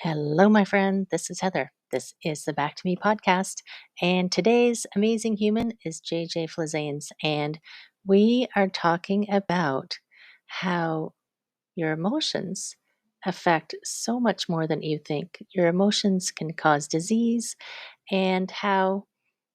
Hello, my friend. This is Heather. This is the Back to Me podcast. And today's amazing human is JJ Flizanes. And we are talking about how your emotions affect so much more than you think. Your emotions can cause disease, and how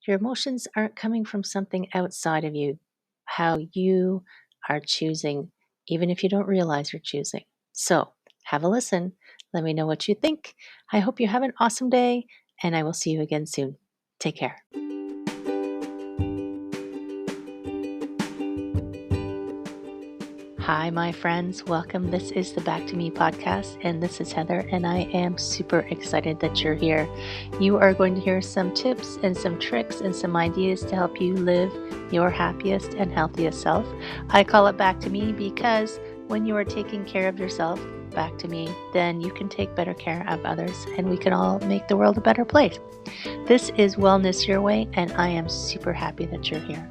your emotions aren't coming from something outside of you, how you are choosing, even if you don't realize you're choosing. So, have a listen. Let me know what you think. I hope you have an awesome day, and I will see you again soon. Take care. Hi, my friends. Welcome. This is the Back to Me podcast, and this is Heather, and I am super excited that you're here. You are going to hear some tips and some tricks and some ideas to help you live your happiest and healthiest self. I call it Back to Me because when you are taking care of yourself, back to me, then you can take better care of others, and we can all make the world a better place. This is Wellness Your Way, and I am super happy that you're here.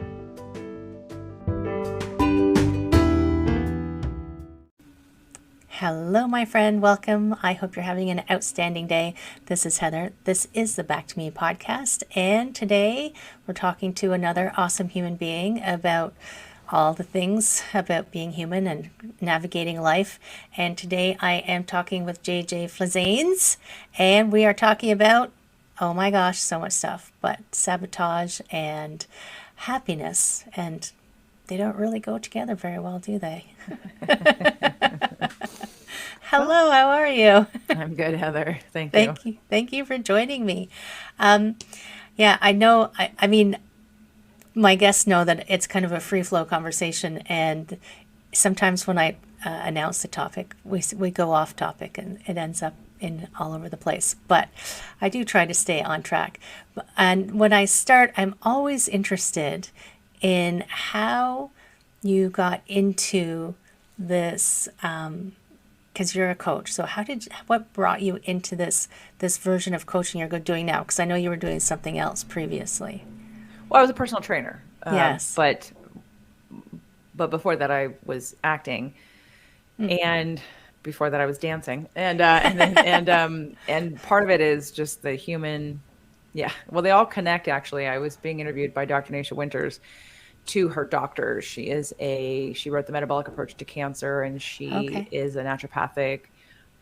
Hello, my friend. Welcome. I hope you're having an outstanding day. This is Heather. This is the Back to Me podcast. And today we're talking to another awesome human being about all the things about being human and navigating life. And today I am talking with JJ Flizanes, and we are talking about, oh my gosh, so much stuff, but sabotage and happiness. And they don't really go together very well, do they? Hello, how are you? I'm good, Heather. Thank you. Thank you for joining me. Yeah, I know. I mean, my guests know that it's kind of a free flow conversation, and sometimes when I announce the topic, we go off topic, and it ends up in all over the place. But I do try to stay on track. And when I start, I'm always interested in how you got into this. Because you're a coach, so what brought you into this version of coaching you're doing now? Because I know you were doing something else previously. Well, I was a personal trainer. Yes. But before that, I was acting, and before that, I was dancing, and part of it is just the human. Yeah, well, they all connect. Actually, I was being interviewed by Dr. Naisha Winters to her doctor. She wrote The Metabolic Approach to Cancer, and she is a naturopathic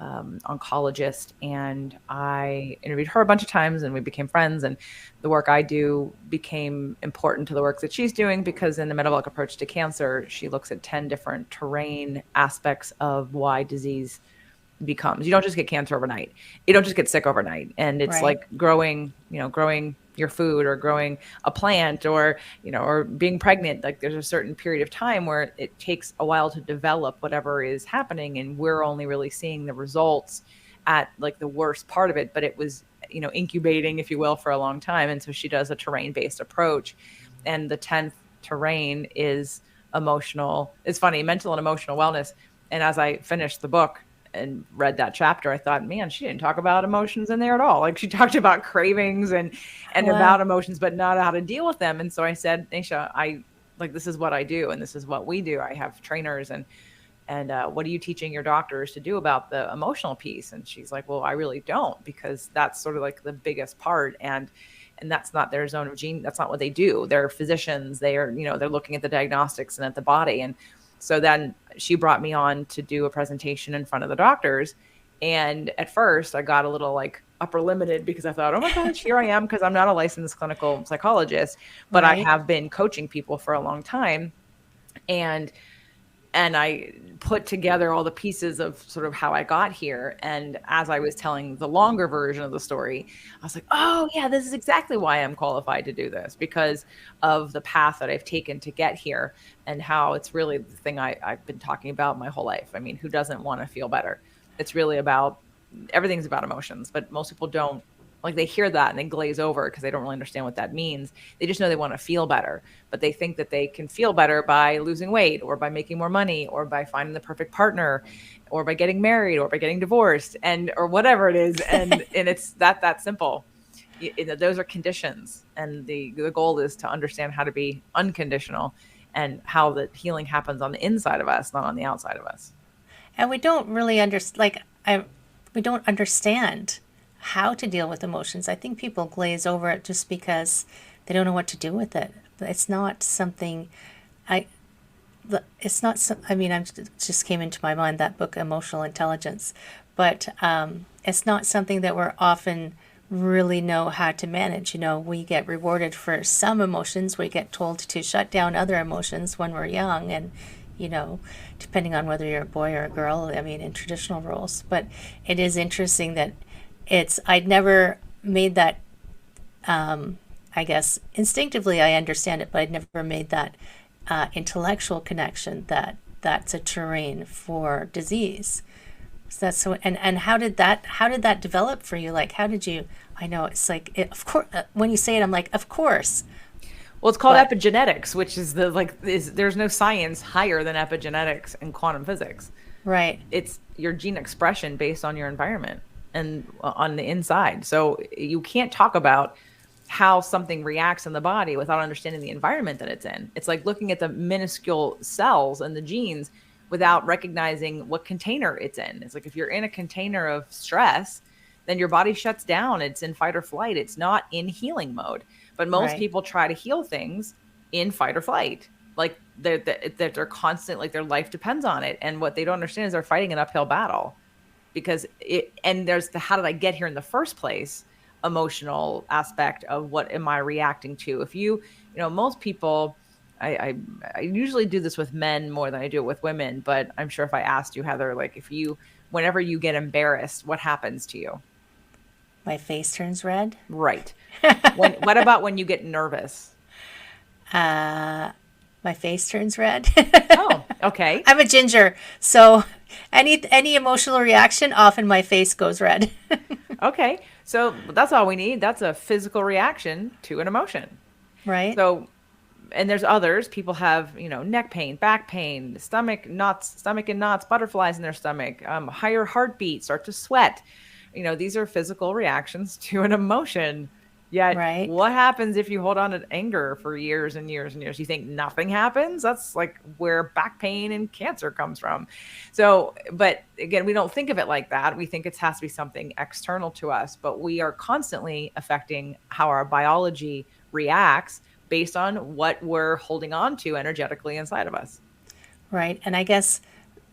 oncologist. And I interviewed her a bunch of times, and we became friends. And the work I do became important to the work that she's doing, because in The Metabolic Approach to Cancer, she looks at 10 different terrain aspects of why disease becomes. You don't just get cancer overnight. You don't just get sick overnight. And it's like growing your food, or growing a plant, or being pregnant. Like, there's a certain period of time where it takes a while to develop whatever is happening, and we're only really seeing the results at like the worst part of it. But it was incubating, if you will, for a long time. And so she does a terrain-based approach, and the 10th terrain is emotional. It's funny, mental and emotional wellness. And as I finished the book and read that chapter, I thought, man, she didn't talk about emotions in there at all. Like, she talked about cravings and about emotions, but not how to deal with them. And so I said, Naisha, this is what I do, and this is what we do. I have trainers, and what are you teaching your doctors to do about the emotional piece? And she's like, well, I really don't, because that's sort of like the biggest part. And that's not their zone of genius. That's not what they do. They're physicians. They are, they're looking at the diagnostics and at the body. And so then she brought me on to do a presentation in front of the doctors. And at first I got a little like upper limited, because I thought, oh my gosh, here I am, because I'm not a licensed clinical psychologist, but I have been coaching people for a long time. And I put together all the pieces of sort of how I got here. And as I was telling the longer version of the story, I was like, oh yeah, this is exactly why I'm qualified to do this, because of the path that I've taken to get here, and how it's really the thing I've been talking about my whole life. I mean, who doesn't want to feel better? It's really everything's about emotions, but most people don't. Like, they hear that and they glaze over because they don't really understand what that means. They just know they want to feel better, but they think that they can feel better by losing weight, or by making more money, or by finding the perfect partner, or by getting married, or by getting divorced, or whatever it is. And it's that simple. Those are conditions. And the goal is to understand how to be unconditional, and how the healing happens on the inside of us, not on the outside of us. And we don't really understand, we we don't understand how to deal with emotions. I think people glaze over it just because they don't know what to do with it. It's not something I it's not some, I mean, just came into my mind that book, Emotional Intelligence, but it's not something that we're often really know how to manage. You know, we get rewarded for some emotions. We get told to shut down other emotions when we're young, and you know, depending on whether you're a boy or a girl. I mean, in traditional roles. But it is interesting that I'd never made that. I guess instinctively I understand it, but I'd never made that intellectual connection that that's a terrain for disease. So that's so. And how did that develop for you? Like, how did you? I know it's like of course when you say it, I'm like, of course, Well, it's called but epigenetics, which is there's no science higher than epigenetics in quantum physics. right, It's your gene expression based on your environment and on the inside. So you can't talk about how something reacts in the body without understanding the environment that it's in. It's like looking at the minuscule cells and the genes without recognizing what container it's in. It's like if you're in a container of stress, then your body shuts down. It's in fight or flight. It's not in healing mode. But most right, people try to heal things in fight or flight. Like they're constant, like their life depends on it. And what they don't understand is they're fighting an uphill battle because there's the how did I get here in the first place emotional aspect of what am I reacting to. If most people, I usually do this with men more than I do it with women, but I'm sure if I asked you, Heather, like whenever you get embarrassed, what happens to you? my face turns red. Right. What about when you get nervous? My face turns red. Oh, okay. I'm a ginger, so any emotional reaction, often my face goes red. Okay. So that's all we need. That's a physical reaction to an emotion. Right, So, and there's others. People have, neck pain, back pain, stomach and knots, butterflies in their stomach, higher heartbeat, start to sweat. These are physical reactions to an emotion. Yet, right, what happens if you hold on to anger for years and years and years? You think nothing happens? That's like where back pain and cancer comes from. So, but again, we don't think of it like that. We think it has to be something external to us, but we are constantly affecting how our biology reacts based on what we're holding on to energetically inside of us. right. And I guess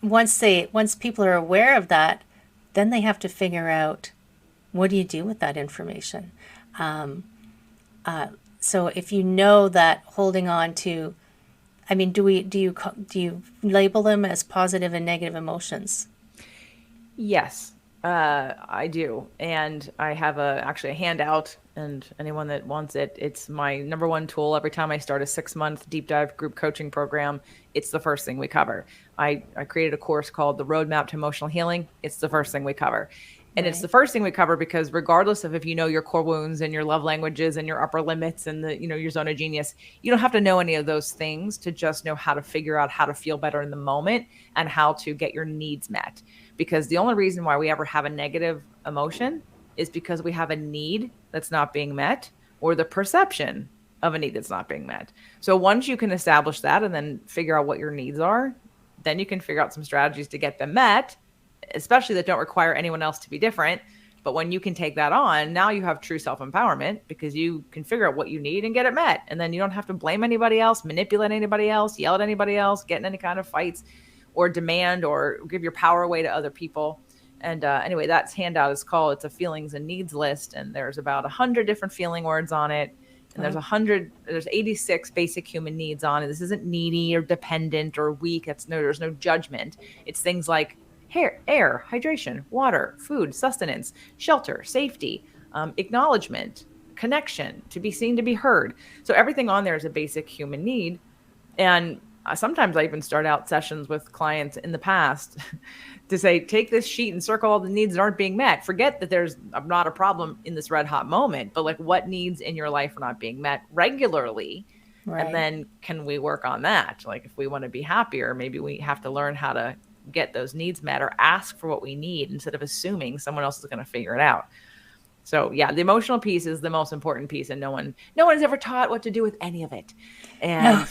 once people are aware of that, then they have to figure out, what do you do with that information? So if you know that holding on to, I mean, do you label them as positive and negative emotions? Yes, I do, and I have actually a handout. And anyone that wants it, it's my number one tool. Every time I start a 6-month deep dive group coaching program, it's the first thing we cover. I created a course called The Roadmap to Emotional Healing. It's the first thing we cover. And it's Right, the first thing we cover because regardless of if you know your core wounds and your love languages and your upper limits and your zone of genius, you don't have to know any of those things to just know how to figure out how to feel better in the moment and how to get your needs met. Because the only reason why we ever have a negative emotion is because we have a need that's not being met or the perception of a need that's not being met. So once you can establish that and then figure out what your needs are, then you can figure out some strategies to get them met, especially that don't require anyone else to be different. But when you can take that on, now you have true self-empowerment because you can figure out what you need and get it met. And then you don't have to blame anybody else, manipulate anybody else, yell at anybody else, get in any kind of fights or demand or give your power away to other people. And anyway, that's handout is called, it's a feelings and needs list. And there's about 100 different feeling words on it. And well, there's 86 basic human needs on it. This isn't needy or dependent or weak. There's no judgment. It's things like air, hydration, water, food, sustenance, shelter, safety, acknowledgement, connection, to be seen, to be heard. So everything on there is a basic human need. And sometimes I even start out sessions with clients in the past to say, take this sheet and circle all the needs that aren't being met. Forget that there's not a problem in this red hot moment, but like what needs in your life are not being met regularly. And right. then can we work on that? Like if we want to be happier, maybe we have to learn how to get those needs met or ask for what we need instead of assuming someone else is going to figure it out. So yeah, the emotional piece is the most important piece, and no one is ever taught what to do with any of it. No, And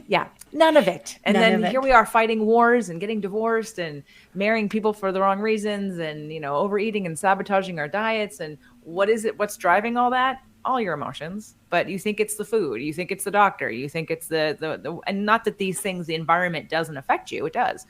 Yeah, none of it. And None then of here it. we are fighting wars and getting divorced and marrying people for the wrong reasons and, overeating and sabotaging our diets. And what is it? What's driving all that? All your emotions. But you think it's the food, you think it's the doctor, you think it's and not that these things, the environment doesn't affect you, it does.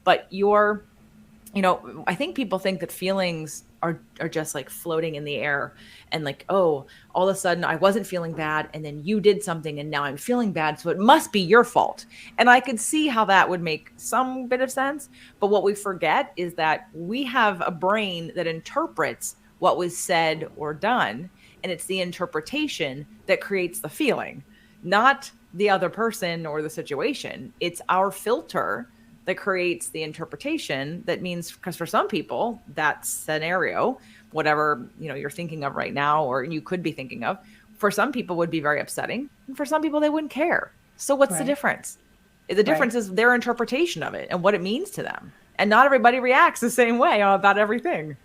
But I think people think that feelings are just like floating in the air and like, oh, all of a sudden I wasn't feeling bad and then you did something and now I'm feeling bad, so it must be your fault. And I could see how that would make some bit of sense, but what we forget is that we have a brain that interprets what was said or done, and it's the interpretation that creates the feeling, not the other person or the situation. It's our filter that creates the interpretation. That means, because for some people that scenario, whatever you're thinking of right now or you could be thinking of, for some people would be very upsetting, and for some people they wouldn't care. So what's the Right. difference? The Right. difference is their interpretation of it and what it means to them, and not everybody reacts the same way about everything.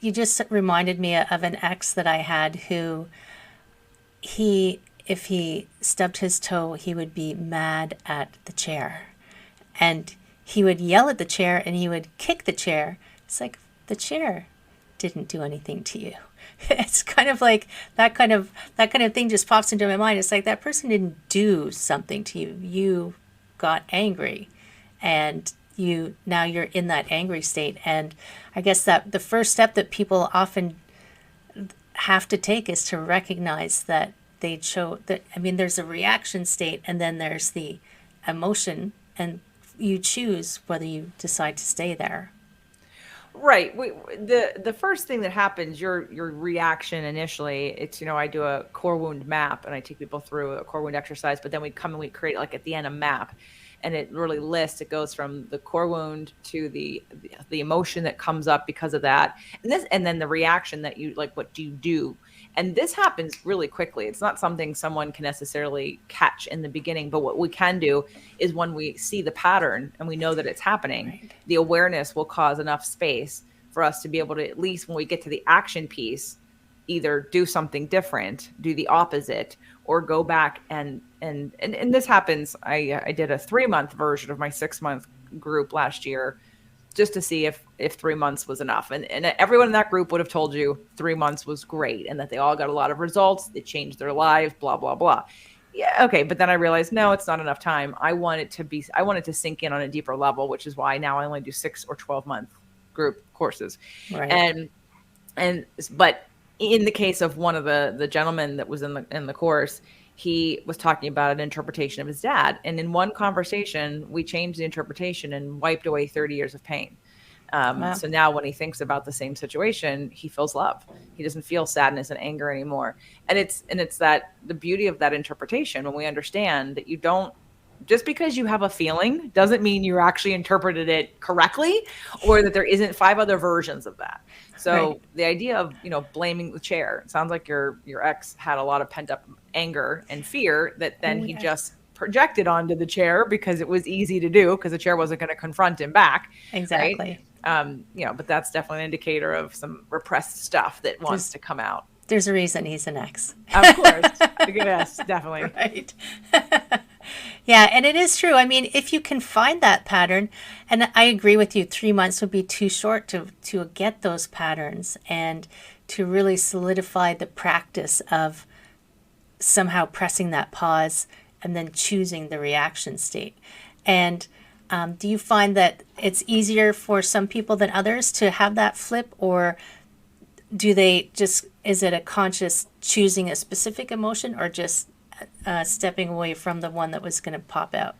You just reminded me of an ex that I had who if he stubbed his toe, he would be mad at the chair. And he would yell at the chair and he would kick the chair. It's like the chair didn't do anything to you. It's kind of like that kind of thing just pops into my mind. It's like that person didn't do something to you. You got angry and you're in that angry state. And I guess that the first step that people often have to take is to recognize that they show that, I mean, there's a reaction state and then there's the emotion, and you choose whether you decide to stay there. Right. The first thing that happens, your reaction initially, it's I do a core wound map and I take people through a core wound exercise, but then we come and we create like at the end a map, and it really lists. It goes from the core wound to the emotion that comes up because of that, and then the reaction that you like. What do you do? And this happens really quickly. It's not something someone can necessarily catch in the beginning, but what we can do is when we see the pattern and we know that it's happening, Right. the awareness will cause enough space for us to be able to, at least when we get to the action piece, either do something different, do the opposite, or go back and this happens. I did a 3-month version of my 6-month group last year, just to see if 3 months was enough. And everyone in that group would have told you 3 months was great and that they all got a lot of results. They changed their lives, blah, blah, blah. Yeah. Okay. But then I realized, no, it's not enough time. I want it to sink in on a deeper level, which is why now I only do 6 or 12 month group courses. Right. But in the case of one of the gentlemen that was in the course, he was talking about an interpretation of his dad. And in one conversation, we changed the interpretation and wiped away 30 years of pain. Wow. So now when he thinks about the same situation, he feels love. He doesn't feel sadness and anger anymore. And it's that the beauty of that interpretation, when we understand that you don't, just because you have a feeling doesn't mean you actually interpreted it correctly, or that there isn't 5 other versions of that. Right. So the idea of, blaming the chair, it sounds like your ex had a lot of pent up anger and fear that then Oh, he yes. just projected onto the chair because it was easy to do, because the chair wasn't going to confront him back. Right. Exactly. But that's definitely an indicator of some repressed stuff that wants There's to come out. there's a reason he's an ex. Of course. Yes, definitely. Right. Yeah, and it is true. I mean, if you can find that pattern, and I agree with you, 3 months would be too short to get those patterns and to really solidify the practice of somehow pressing that pause and then choosing the reaction state. And do you find that it's easier for some people than others to have that flip, or is it a conscious choosing a specific emotion, or just stepping away from the one that was going to pop out?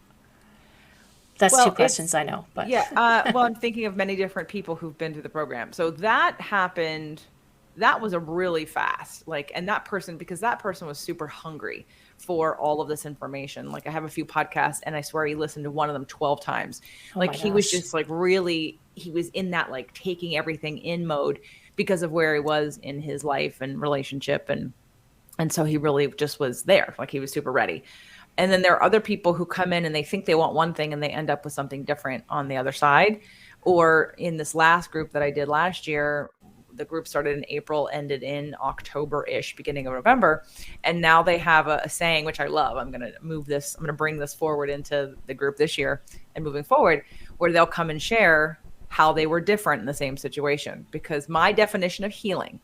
That's two Well, questions, it's I know, but yeah. Well, I'm thinking of many different people who've been to the program. So that happened. That was a really fast, like, and that person, because that person was super hungry for all of this information. Like, I have a few podcasts, and I swear he listened to one of them 12 times. oh Like, my he was gosh. just like really, he was in that like taking everything in mode because of where he was in his life and relationship, and so he really just was there. Like, he was super ready. And then there are other people who come in and they think they want one thing and they end up with something different on the other side. Or in this last group that I did last year, the group started in April, ended in October-ish, beginning of November. And now they have a saying, which I love. I'm going to bring this forward into the group this year and moving forward, where they'll come and share how they were different in the same situation. Because my definition of healing,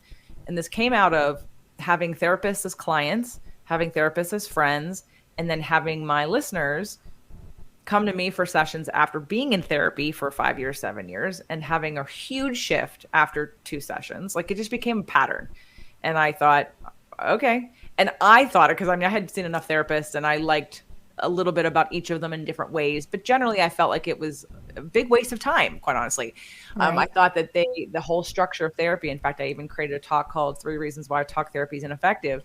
and this came out of having therapists as clients, having therapists as friends, and then having my listeners come to me for sessions after being in therapy for 5 years, 7 years, and having a huge shift after 2 sessions. Like, it just became a pattern. And I thought, okay. And I thought it because I had seen enough therapists and I liked a little bit about each of them in different ways. But generally, I felt like it was a big waste of time, quite honestly. Right. I thought that the whole structure of therapy, in fact, I even created a talk called 3 Reasons Why Talk Therapy is Ineffective,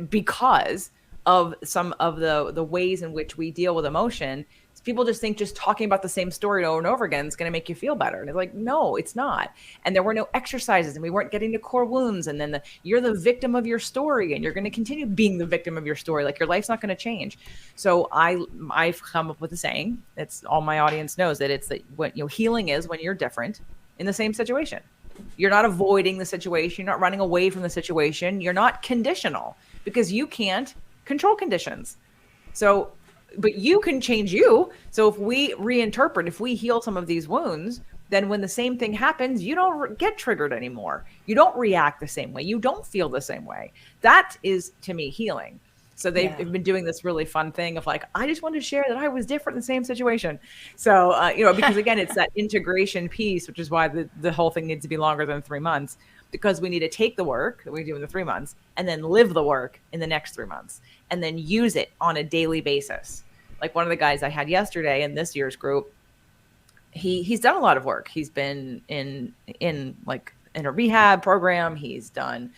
because of some of the ways in which we deal with emotion. People just think just talking about the same story over and over again is going to make you feel better. And it's like, no, it's not. And there were no exercises and we weren't getting to core wounds. And then you're the victim of your story and you're going to continue being the victim of your story. Like, your life's not going to change. So I've come up with a saying. It's all my audience knows that it's that what healing is when you're different in the same situation. You're not avoiding the situation. You're not running away from the situation. You're not conditional, because you can't control conditions. So, but you can change you. So if we reinterpret, if we heal some of these wounds, then when the same thing happens, you don't get triggered anymore. You don't react the same way. You don't feel the same way. That is, to me, healing. So they've been doing this really fun thing of like, I just wanted to share that I was different in the same situation. So, because again, it's that integration piece, which is why the whole thing needs to be longer than 3 months, because we need to take the work that we do in the 3 months and then live the work in the next 3 months and then use it on a daily basis. Like one of the guys I had yesterday in this year's group, he's done a lot of work. He's been in a rehab program. He's done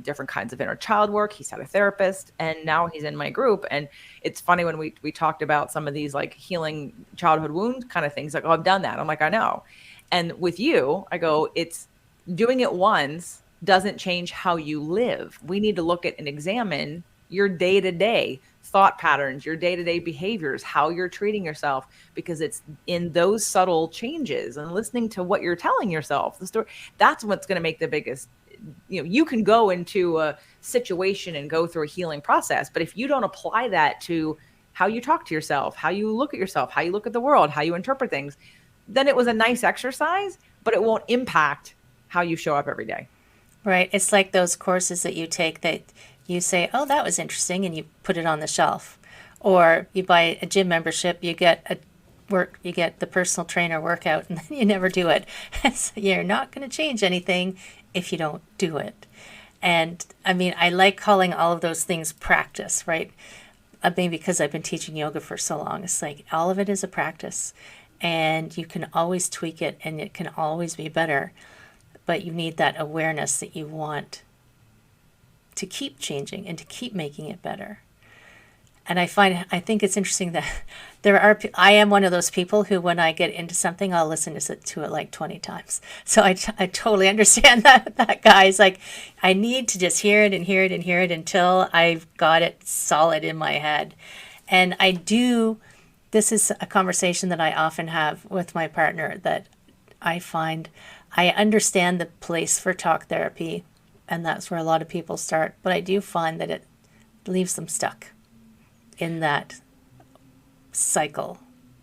different kinds of inner child work. He's had a therapist, and now he's in my group. And it's funny when we talked about some of these like healing childhood wound kind of things, like, oh, I've done that. I'm like, I know. And with you, I go, it's doing it once doesn't change how you live. We need to look at and examine your day-to-day thought patterns, your day-to-day behaviors, how you're treating yourself, because it's in those subtle changes and listening to what you're telling yourself, the story, that's what's going to make the biggest. You can go into a situation and go through a healing process, but if you don't apply that to how you talk to yourself, how you look at yourself, how you look at the world, how you interpret things, then it was a nice exercise, but it won't impact how you show up every day. Right. It's like those courses that you take that you say, oh, that was interesting, and you put it on the shelf. Or you buy a gym membership, you get the personal trainer workout, and then you never do it. So you're not going to change anything if you don't do it. And I like calling all of those things practice, right? Maybe because I've been teaching yoga for so long. It's like all of it is a practice, and you can always tweak it, and it can always be better. But you need that awareness that you want to keep changing and to keep making it better. And I think it's interesting that I am one of those people who, when I get into something, I'll listen to it like 20 times. So I totally understand that guys, like, I need to just hear it and hear it and hear it until I've got it solid in my head. And this is a conversation that I often have with my partner, that I find I understand the place for talk therapy, and that's where a lot of people start. But I do find that it leaves them stuck in that cycle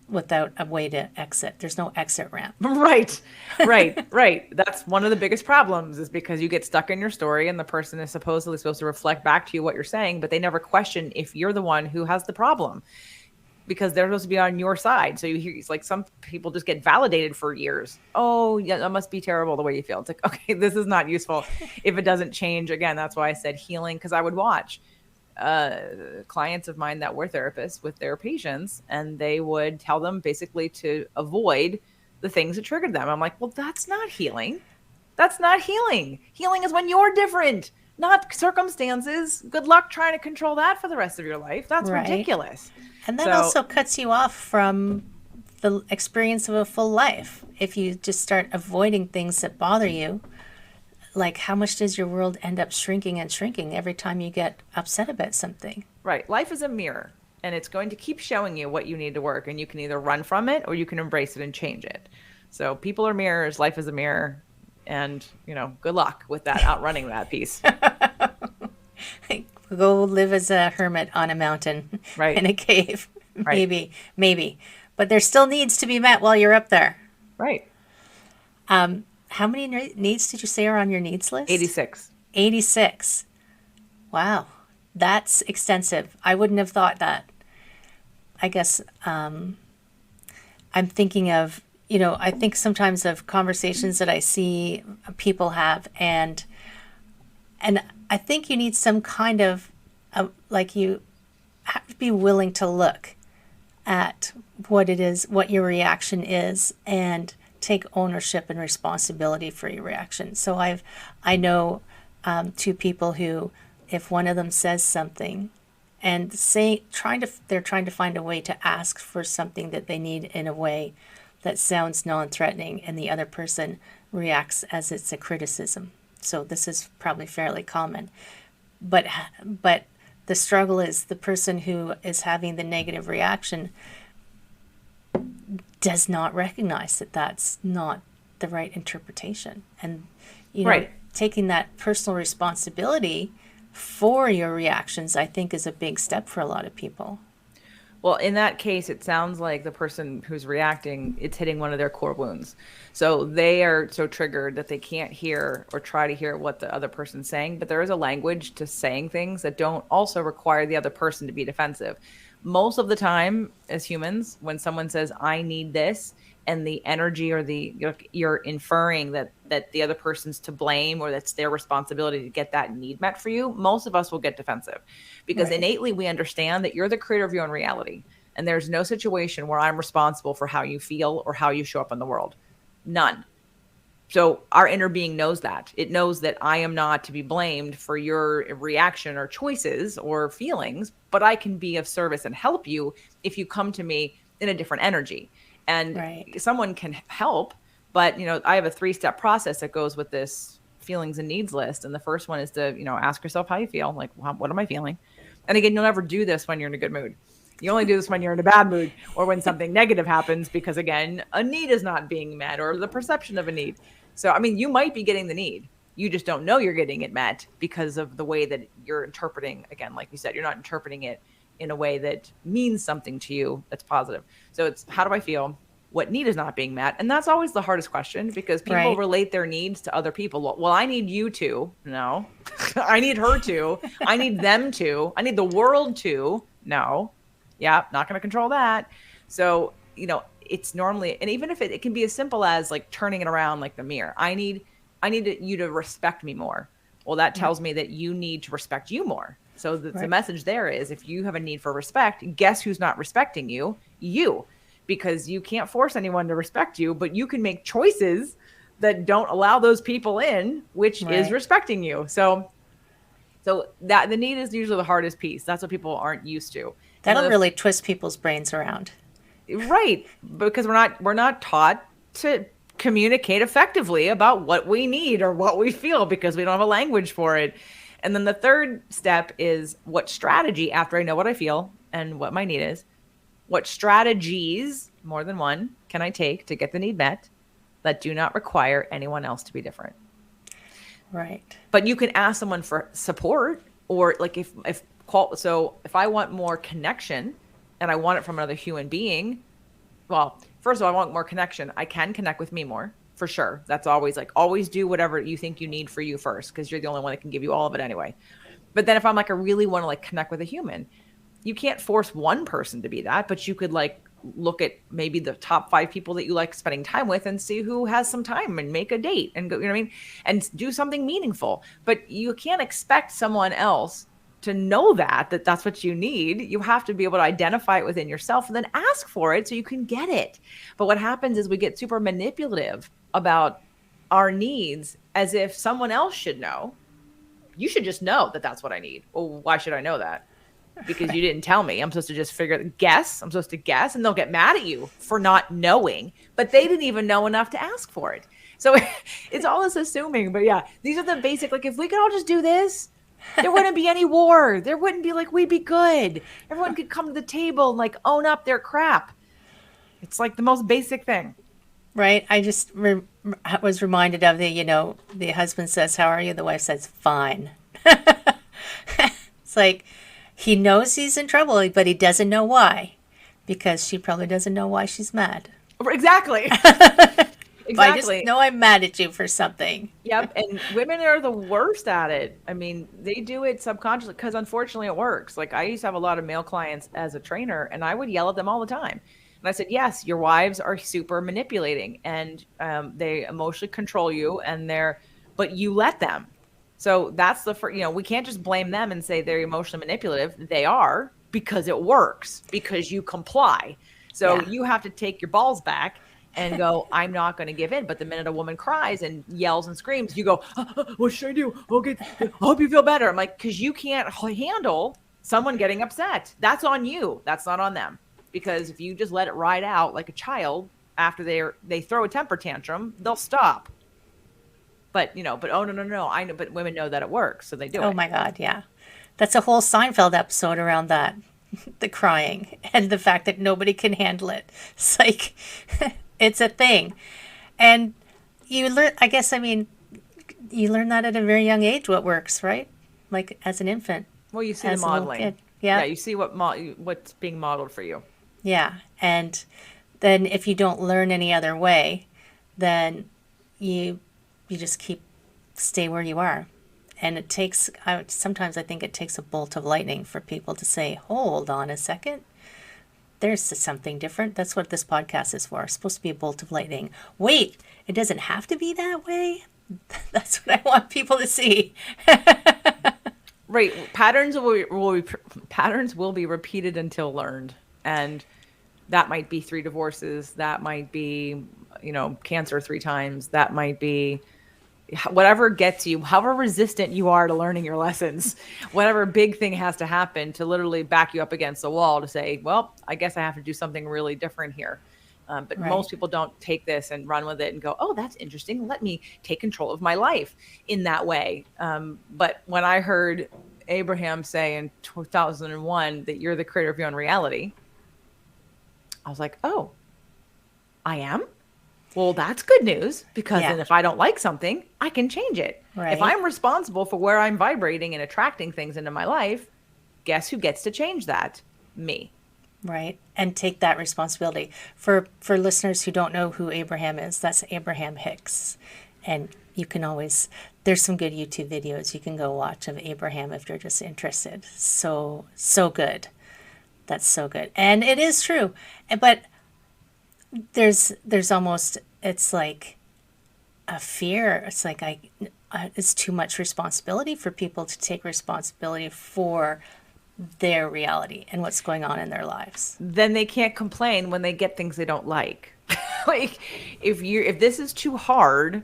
without a way to exit. There's no exit ramp. Right. That's one of the biggest problems, is because you get stuck in your story and the person is supposedly supposed to reflect back to you what you're saying, but they never question if you're the one who has the problem, because they're supposed to be on your side. So you hear, it's like some people just get validated for years. Oh, yeah, that must be terrible the way you feel. It's like, okay, this is not useful if it doesn't change. Again, that's why I said healing, because I would watch clients of mine that were therapists with their patients, and they would tell them basically to avoid the things that triggered them. I'm like, well, that's not healing. That's not healing. Healing is when you're different, not circumstances. Good luck trying to control that for the rest of your life. That's Right. ridiculous. And that also cuts you off from the experience of a full life. If you just start avoiding things that bother you, like, how much does your world end up shrinking and shrinking every time you get upset about something? Right. Life is a mirror, and it's going to keep showing you what you need to work, and you can either run from it or you can embrace it and change it. So people are mirrors. Life is a mirror. And, good luck with that, outrunning that piece. Go live as a hermit on a mountain in Right. a cave. Right. Maybe. But there still needs to be met while you're up there. Right. How many needs did you say are on your needs list? 86. 86. Wow. That's extensive. I wouldn't have thought that. I guess I'm thinking of, I think sometimes of conversations that I see people have, and I think you need some kind of, like, you have to be willing to look at what it is, what your reaction is, and take ownership and responsibility for your reaction. So I know two people who, if one of them says something, and they're trying to find a way to ask for something that they need in a way that sounds non-threatening, and the other person reacts as it's a criticism. So this is probably fairly common, but the struggle is the person who is having the negative reaction does not recognize that that's not the right interpretation, and Right. taking that personal responsibility for your reactions, I think, is a big step for a lot of people. Well, in that case, it sounds like the person who's reacting, it's hitting one of their core wounds. So they are so triggered that they can't hear or try to hear what the other person's saying. But there is a language to saying things that don't also require the other person to be defensive. Most of the time, as humans, when someone says, I need this, and the energy or you're inferring that the other person's to blame or that's their responsibility to get that need met for you, most of us will get defensive because Right. innately we understand that you're the creator of your own reality, and there's no situation where I'm responsible for how you feel or how you show up in the world. None. So our inner being knows that. It knows that I am not to be blamed for your reaction or choices or feelings, but I can be of service and help you if you come to me in a different energy. And Right. someone can help, but I have a 3-step process that goes with this feelings and needs list. And the first one is to, ask yourself how you feel, like, what am I feeling? And again, you'll never do this when you're in a good mood. You only do this when you're in a bad mood or when something negative happens, because again, a need is not being met or the perception of a need. So, I mean, you might be getting the need. You just don't know you're getting it met because of the way that you're interpreting. Again, like you said, you're not interpreting it in a way that means something to you that's positive. So it's, how do I feel? What need is not being met? And that's always the hardest question, because people Right. relate their needs to other people. Well, I need you to. No. I need her to. I need them to. I need the world to. No. Yeah, not going to control that. So, it's normally, and even if it can be as simple as like turning it around, like the mirror. I need you to respect me more. Well, that Right. tells me that you need to respect you more. So the Right. message there is, if you have a need for respect, guess who's not respecting you? You. Because you can't force anyone to respect you, but you can make choices that don't allow those people in, which is Right. respecting you. So that the need is usually the hardest piece. That's what people aren't used to. And That'll then really twist people's brains around. right, because we're not taught to communicate effectively about what we need or what we feel, because we don't have a language for it. And then the third step is, what strategy, after I know what I feel and what my need is, what strategies, more than one, can I take to get the need met that do not require anyone else to be different? Right. But you can ask someone for support, or like so if I want more connection and I want it from another human being, well, first of all, I want more connection. I can connect with me more, for sure. That's always, like, always do whatever you think you need for you first, because you're the only one that can give you all of it anyway. But then if I'm like, I really want to like connect with a human, you can't force one person to be that, but you could like look at maybe the top 5 people that you like spending time with and see who has some time and make a date and go, you know what I mean? And do something meaningful. But you can't expect someone else to know that that's what you need. You have to be able to identify it within yourself and then ask for it so you can get it. But what happens is we get super manipulative about our needs, as if someone else should know. You should just know that that's what I need. Well, why should I know that? Because you didn't tell me. I'm supposed to just guess. I'm supposed to guess, and they'll get mad at you for not knowing, but they didn't even know enough to ask for it. So it's all this assuming. But yeah, these are the basic, like, if we could all just do this, there wouldn't be any war. There wouldn't be, like, we'd be good. Everyone could come to the table and like own up their crap. It's like the most basic thing. Right? I just was reminded of the husband says, "How are you?" The wife says, "Fine." It's like he knows he's in trouble, but he doesn't know why, because she probably doesn't know why she's mad. Exactly. But I just Exactly. know I'm mad at you for something. Yep, and women are the worst at it. I mean, they do it subconsciously because unfortunately it works. Like I used to have a lot of male clients as a trainer, and I would yell at them all the time. And I said, "Yes, your wives are super manipulating, and they emotionally control you, but you let them. So that's the first. We can't just blame them and say they're emotionally manipulative. They are because it works because you comply. So Yeah. you have to take your balls back and go, I'm not going to give in. But the minute a woman cries and yells and screams, you go, what should I do? Okay, I hope you feel better. I'm like, because you can't handle someone getting upset. That's on you. That's not on them. Because if you just let it ride out like a child after they throw a temper tantrum, they'll stop. But oh no, I know, but women know that it works, so they do Oh it. my God, yeah. That's a whole Seinfeld episode around that. The crying and the fact that nobody can handle it. It's like, it's a thing. And you learn, I guess, I mean, you learn that at a very young age what works, right? Like as an infant, Well, you see the as a little modeling. kid. Yeah, Yeah. you see what's being modeled for you. Yeah. And then if you don't learn any other way, then you you just stay where you are. And it takes sometimes I think it takes a bolt of lightning for people to say, "Hold on a second. There's something different." That's what this podcast is for. It's supposed to be a bolt of lightning. Wait, it doesn't have to be that way. That's what I want people to see. Right. Patterns will be repeated until learned. And that might be 3 divorces. That might be, cancer 3 times. That might be whatever gets you, however resistant you are to learning your lessons, whatever big thing has to happen to literally back you up against the wall to say, well, I guess I have to do something really different here. But Right. most people don't take this and run with it and go, oh, that's interesting. Let me take control of my life in that way. But when I heard Abraham say in 2001 that you're the creator of your own reality, I was like, oh, I am? Well, that's good news because Yeah. then if I don't like something, I can change it. If Right. I'm responsible for where I'm vibrating and attracting things into my life, guess who gets to change that? Me. Right. And take that responsibility. For listeners who don't know who Abraham is, that's Abraham Hicks. And you can always there's some good YouTube videos you can go watch of Abraham if you're just interested. So good. That's so good. And it is true. But there's almost it's like a fear. It's like it's too much responsibility for people to take responsibility for their reality and what's going on in their lives. Then they can't complain when they get things they don't like. Like if this is too hard,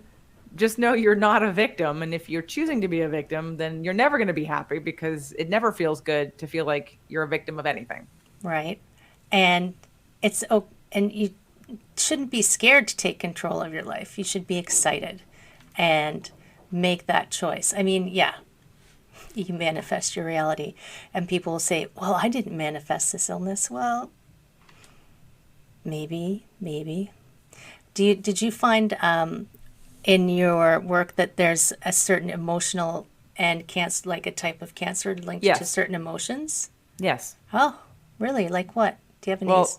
just know you're not a victim, and if you're choosing to be a victim, then you're never going to be happy because it never feels good to feel like you're a victim of anything. Right. And it's oh, and you shouldn't be scared to take control of your life. You should be excited and make that choice. I mean, yeah, you can manifest your reality. And people will say, well, I didn't manifest this illness. Well, maybe. Did you find in your work that there's a certain emotional and cancer, like a type of cancer linked to Yes. certain emotions? Yes. Oh, really? Like what? Do you have any? Well,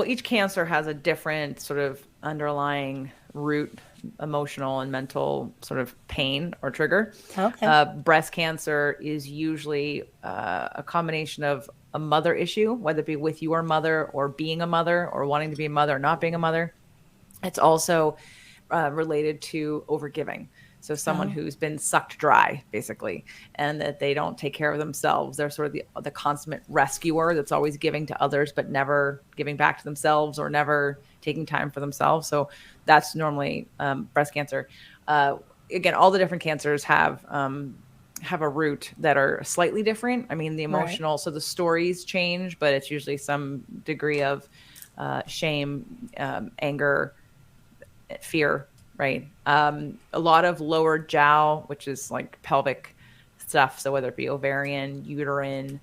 each cancer has a different sort of underlying root emotional and mental sort of pain or trigger. Okay. Breast cancer is usually a combination of a mother issue, whether it be with your mother or being a mother or wanting to be a mother or not being a mother. It's also related to overgiving. So someone Oh, who's been sucked dry, basically, and that they don't take care of themselves. They're sort of the consummate rescuer that's always giving to others, but never giving back to themselves or never taking time for themselves. So that's normally breast cancer. Again, all the different cancers have a root that are slightly different. I mean, the right. emotional, so the stories change, but it's usually some degree of shame, anger, fear, right? A lot of lower jiao, which is like pelvic stuff. So whether it be ovarian, uterine,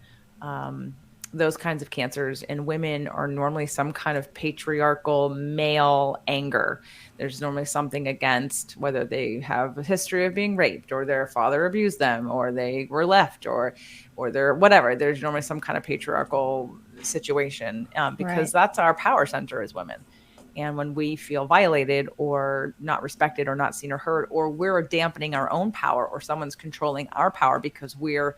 those kinds of cancers in women are normally some kind of patriarchal male anger. There's normally something against, whether they have a history of being raped or their father abused them or they were left or they're whatever. There's normally some kind of patriarchal situation, because Right. that's our power center as women. And when we feel violated or not respected or not seen or heard, or we're dampening our own power, or someone's controlling our power because we're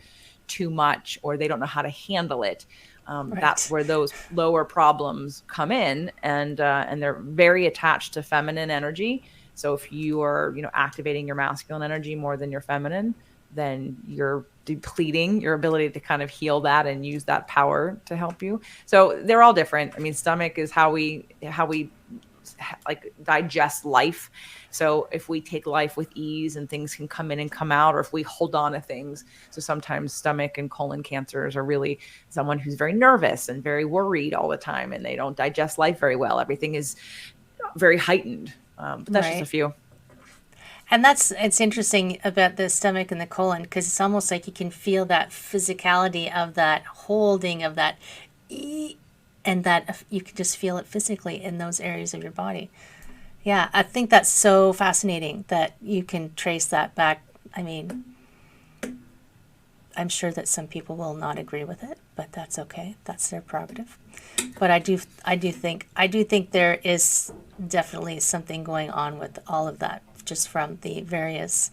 too much or they don't know how to handle it, that's Right. where those lower problems come in, and they're very attached to feminine energy. So if you are, activating your masculine energy more than your feminine, then you're depleting your ability to kind of heal that and use that power to help you. So they're all different. I mean, stomach is how we like digest life. So if we take life with ease and things can come in and come out, or if we hold on to things. So sometimes stomach and colon cancers are really someone who's very nervous and very worried all the time, and they don't digest life very well. Everything is very heightened. But that's just a Right. few. And it's interesting about the stomach and the colon because it's almost like you can feel that physicality of that holding of that, e- and that you can just feel it physically in those areas of your body. Yeah, I think that's so fascinating that you can trace that back. I mean, I'm sure that some people will not agree with it, but that's okay. That's their prerogative. But I do think there is definitely something going on with all of that, just from the various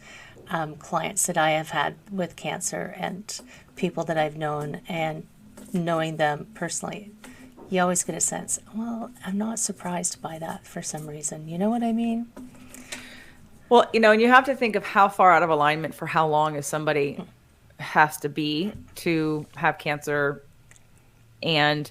clients that I have had with cancer and people that I've known and knowing them personally. You always get a sense, well, I'm not surprised by that for some reason. You know what I mean? Well, and you have to think of how far out of alignment for how long is somebody has to be to have cancer. And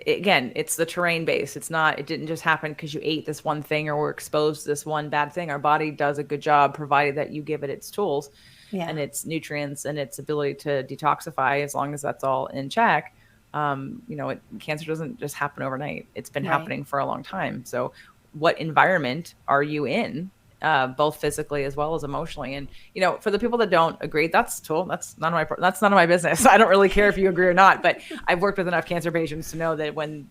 again, it's the terrain base. It didn't just happen because you ate this one thing or were exposed to this one bad thing. Our body does a good job provided that you give it its tools Yeah, and its nutrients and its ability to detoxify, as long as that's all in check. Cancer doesn't just happen overnight. It's been right, happening for a long time. So what environment are you in? Both physically as well as emotionally. And for the people that don't agree, that's cool. That's none of my business. I don't really care if you agree or not. But I've worked with enough cancer patients to know that when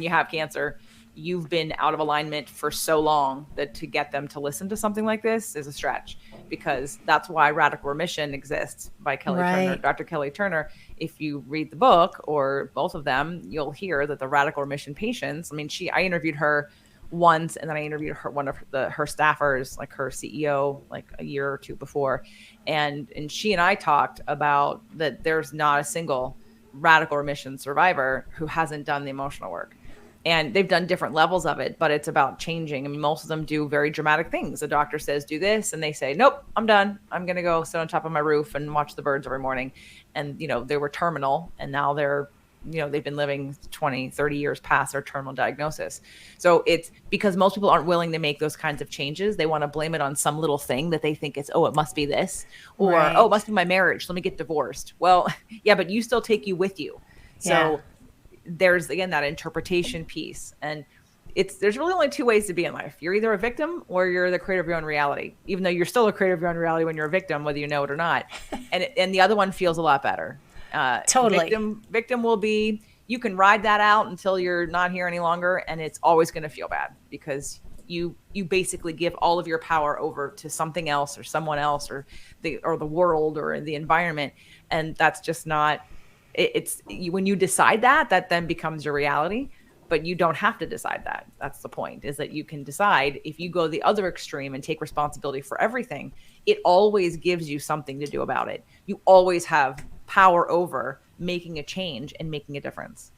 you have cancer, you've been out of alignment for so long that to get them to listen to something like this is a stretch, because that's why Radical Remission exists by right. Dr. Kelly Turner. If you read the book or both of them, you'll hear that the Radical Remission patients, I mean, I interviewed her once, and then I interviewed one of her staffers, like her CEO, like a year or two before, and she and I talked about that there's not a single Radical Remission survivor who hasn't done the emotional work. And they've done different levels of it, but it's about changing. I mean, most of them do very dramatic things. The doctor says, do this, and they say, nope, I'm done. I'm going to go sit on top of my roof and watch the birds every morning. And, they were terminal, and now they've been living 20, 30 years past their terminal diagnosis. So it's because most people aren't willing to make those kinds of changes. They want to blame it on some little thing that they think it's, oh, it must be this, or, oh, it Right. must be my marriage. Let me get divorced. Well, yeah, but you still take you with you. Yeah. So there's, again, that interpretation piece. And there's really only two ways to be in life. You're either a victim or you're the creator of your own reality, even though you're still a creator of your own reality when you're a victim, whether you know it or not. And the other one feels a lot better. Totally. Victim will be, you can ride that out until you're not here any longer, and it's always going to feel bad because you basically give all of your power over to something else or someone else or the world or the environment, and that's just not when you decide that then becomes your reality. But you don't have to decide that. That's the point, is that you can decide. If you go the other extreme and take responsibility for everything, it always gives you something to do about it. You always have power over making a change and making a difference.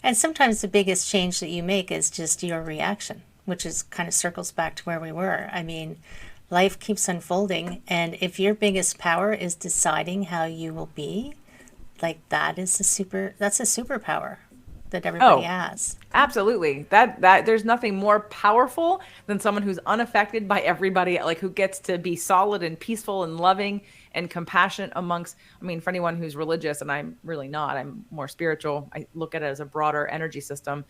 And sometimes the biggest change that you make is just your reaction, which is kind of circles back to where we were. I mean, life keeps unfolding, and if your biggest power is deciding how you will be, like that's a superpower that everybody Oh, has. absolutely. That there's nothing more powerful than someone who's unaffected by everybody, like who gets to be solid and peaceful and loving and compassionate amongst, I mean, for anyone who's religious, and I'm really not, I'm more spiritual. I look at it as a broader energy system.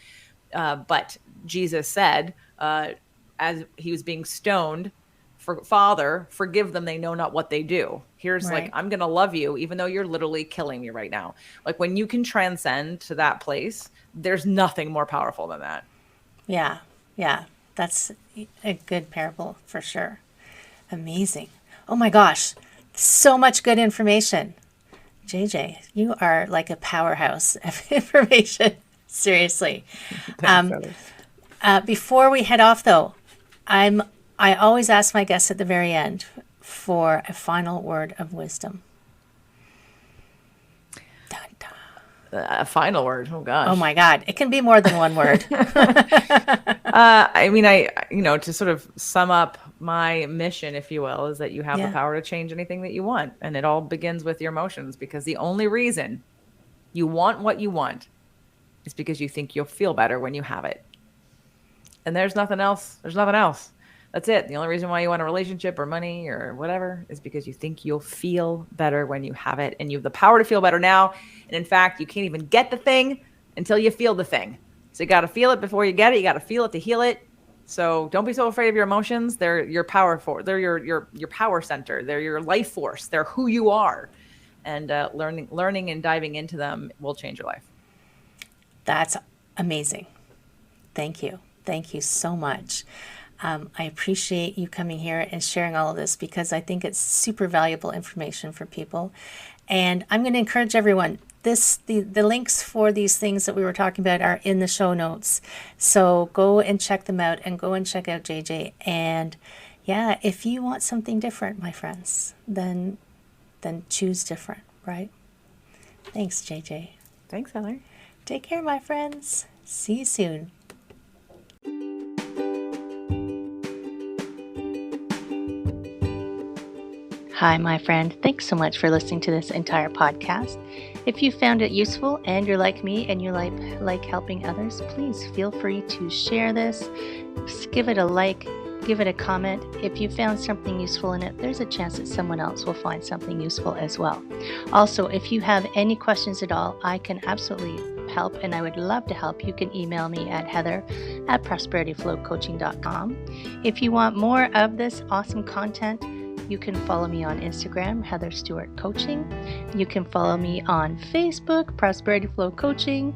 But Jesus said, as he was being stoned Father, forgive them, they know not what they do. Here's Right. like, I'm going to love you, even though you're literally killing me right now. Like when you can transcend to that place, there's nothing more powerful than that. Yeah. Yeah. That's a good parable for sure. Amazing. Oh my gosh. So much good information. JJ, you are like a powerhouse of information. Seriously. Thanks, Heather. Before we head off, though, I always ask my guests at the very end for a final word of wisdom. Dun, dun. A final word. Oh gosh. Oh my God. It can be more than one word. I mean, to sort of sum up my mission, if you will, is that you have the power to change anything that you want. And it all begins with your emotions, because the only reason you want what you want is because you think you'll feel better when you have it. And there's nothing else. There's nothing else. That's it. The only reason why you want a relationship or money or whatever is because you think you'll feel better when you have it. And you have the power to feel better now. And in fact, you can't even get the thing until you feel the thing. So you got to feel it before you get it. You got to feel it to heal it. So don't be so afraid of your emotions. They're your power they're your power center. They're your life force. They're who you are. And learning and diving into them will change your life. That's amazing. Thank you. Thank you so much. I appreciate you coming here and sharing all of this, because I think it's super valuable information for people. And I'm going to encourage everyone. The links for these things that we were talking about are in the show notes. So go and check them out, and go and check out JJ. And yeah, if you want something different, my friends, then choose different, right? Thanks, JJ. Thanks, Heather. Take care, my friends. See you soon. Hi, my friend. Thanks so much for listening to this entire podcast. If you found it useful and you're like me and you like helping others, please feel free to share this. Just give it a like, give it a comment. If you found something useful in it, there's a chance that someone else will find something useful as well. Also, if you have any questions at all, I can absolutely help, and I would love to help. You can email me at heather@prosperityflowcoaching.com. If you want more of this awesome content, you can follow me on Instagram, Heather Stewart Coaching. You can follow me on Facebook, Prosperity Flow Coaching.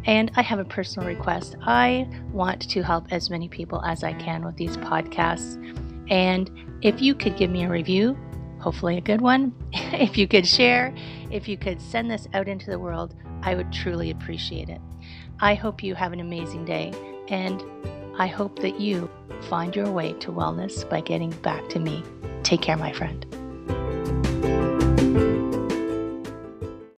And I have a personal request. I want to help as many people as I can with these podcasts. And if you could give me a review, hopefully a good one, if you could share, if you could send this out into the world, I would truly appreciate it. I hope you have an amazing day, and I hope that you find your way to wellness by getting back to me. Take care, my friend.